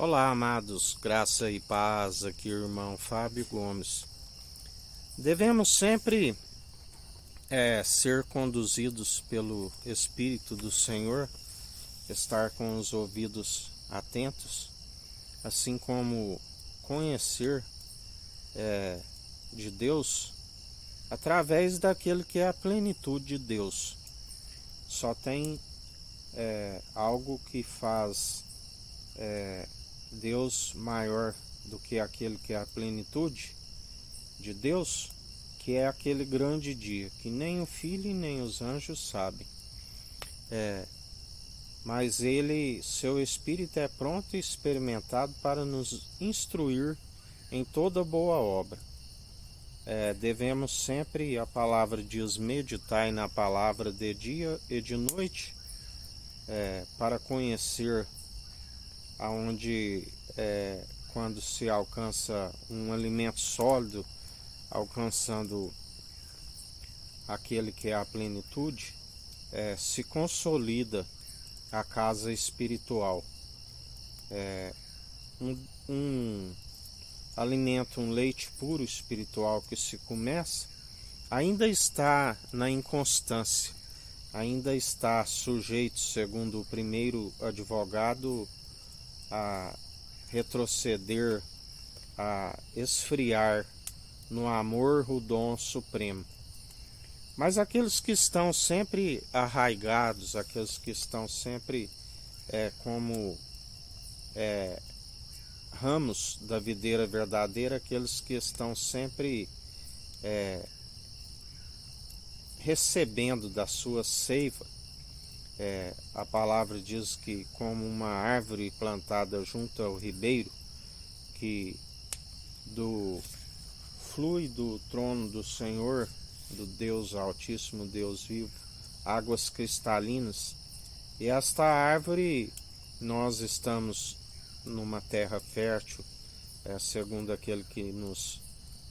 Olá, amados, graça e paz, aqui irmão Fábio Gomes. Devemos sempre ser conduzidos pelo Espírito do Senhor, estar com os ouvidos atentos, assim como conhecer de Deus através daquele que é a plenitude de Deus. Só tem algo que faz Deus maior do que aquele que é a plenitude de Deus, que é aquele grande dia, que nem o Filho e nem os anjos sabem. Mas seu Espírito é pronto e experimentado para nos instruir em toda boa obra. Devemos sempre, a palavra diz, meditar na palavra de dia e de noite, para conhecer aonde quando se alcança um alimento sólido, alcançando aquele que é a plenitude, se consolida a casa espiritual. Um alimento, um leite puro espiritual que se começa, ainda está na inconstância, ainda está sujeito, segundo o primeiro advogado, a retroceder, a esfriar no amor o dom supremo. Mas aqueles que estão sempre arraigados, aqueles que estão sempre como ramos da videira verdadeira, aqueles que estão sempre recebendo da sua seiva, a palavra diz que como uma árvore plantada junto ao ribeiro, que flui do trono do Senhor, do Deus Altíssimo, Deus vivo, águas cristalinas. E esta árvore, nós estamos numa terra fértil, segundo aquele que nos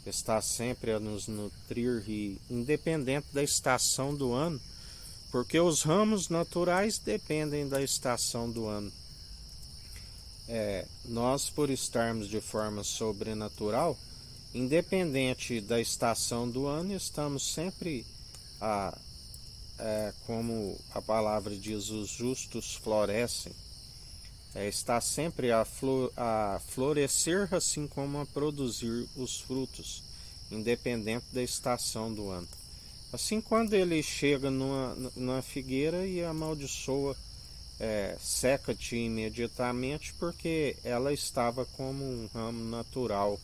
está sempre a nos nutrir, e independente da estação do ano, porque os ramos naturais dependem da estação do ano. Nós, por estarmos de forma sobrenatural, independente da estação do ano, estamos sempre como a palavra diz, os justos florescem, está sempre a florescer, assim como a produzir os frutos, independente da estação do ano. Assim, quando ele chega numa figueira e amaldiçoa, seca-te imediatamente, porque ela estava como um ramo natural,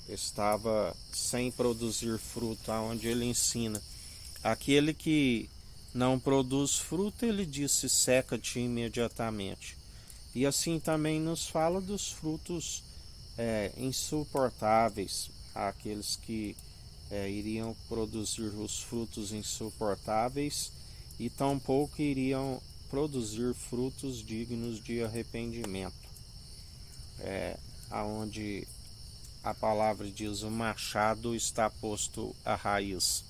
estava sem produzir fruto, aonde ele ensina. Aquele que não produz fruto, ele disse, seca-te imediatamente. E assim também nos fala dos frutos insuportáveis, aqueles que iriam produzir os frutos insuportáveis e tampouco iriam produzir frutos dignos de arrependimento. Aonde a palavra diz, o machado está posto à raiz.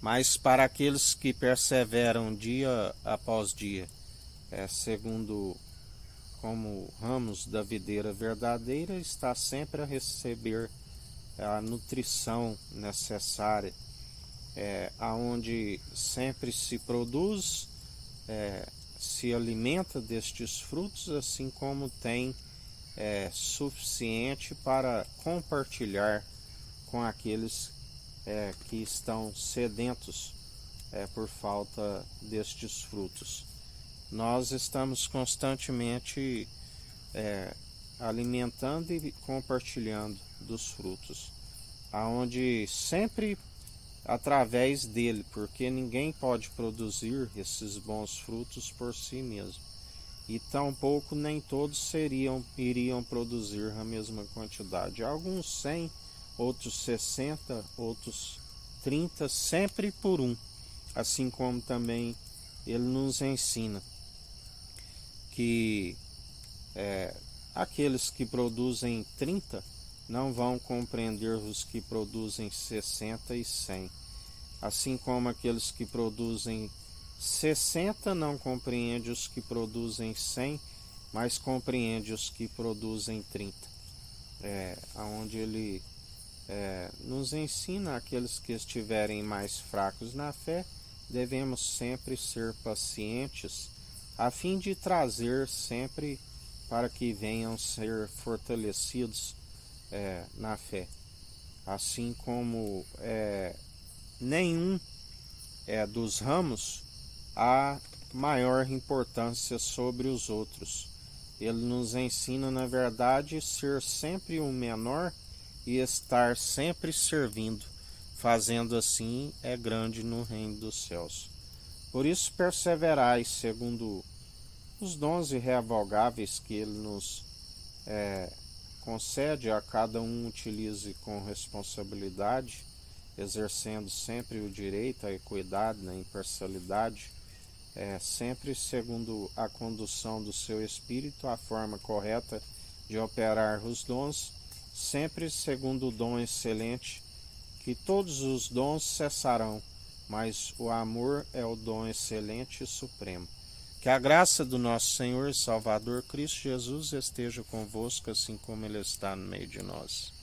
Mas para aqueles que perseveram dia após dia, segundo como ramos da videira verdadeira, está sempre a receber a nutrição necessária, aonde sempre se produz, se alimenta destes frutos, assim como tem suficiente para compartilhar com aqueles que estão sedentos por falta destes frutos. Nós estamos constantemente alimentando e compartilhando dos frutos, aonde sempre através dele, porque ninguém pode produzir esses bons frutos por si mesmo, e tampouco nem todos iriam produzir a mesma quantidade, alguns 100, outros 60, outros 30, sempre por um, assim como também ele nos ensina que aqueles que produzem 30 não vão compreender os que produzem 60 e 100, assim como aqueles que produzem 60 não compreendem os que produzem 100, mas compreende os que produzem 30. Onde ele nos ensina aqueles que estiverem mais fracos na fé, devemos sempre ser pacientes, a fim de trazer sempre para que venham ser fortalecidos na fé. Assim como nenhum dos ramos há maior importância sobre os outros. Ele nos ensina, na verdade, ser sempre o menor e estar sempre servindo. Fazendo assim é grande no reino dos céus. Por isso perseverai segundo os dons irrevogáveis que ele nos concede, a cada um utilize com responsabilidade, exercendo sempre o direito, a equidade, a imparcialidade, sempre segundo a condução do seu espírito, a forma correta de operar os dons, sempre segundo o dom excelente, que todos os dons cessarão, mas o amor é o dom excelente e supremo. Que a graça do nosso Senhor e Salvador Cristo Jesus esteja convosco, assim como Ele está no meio de nós.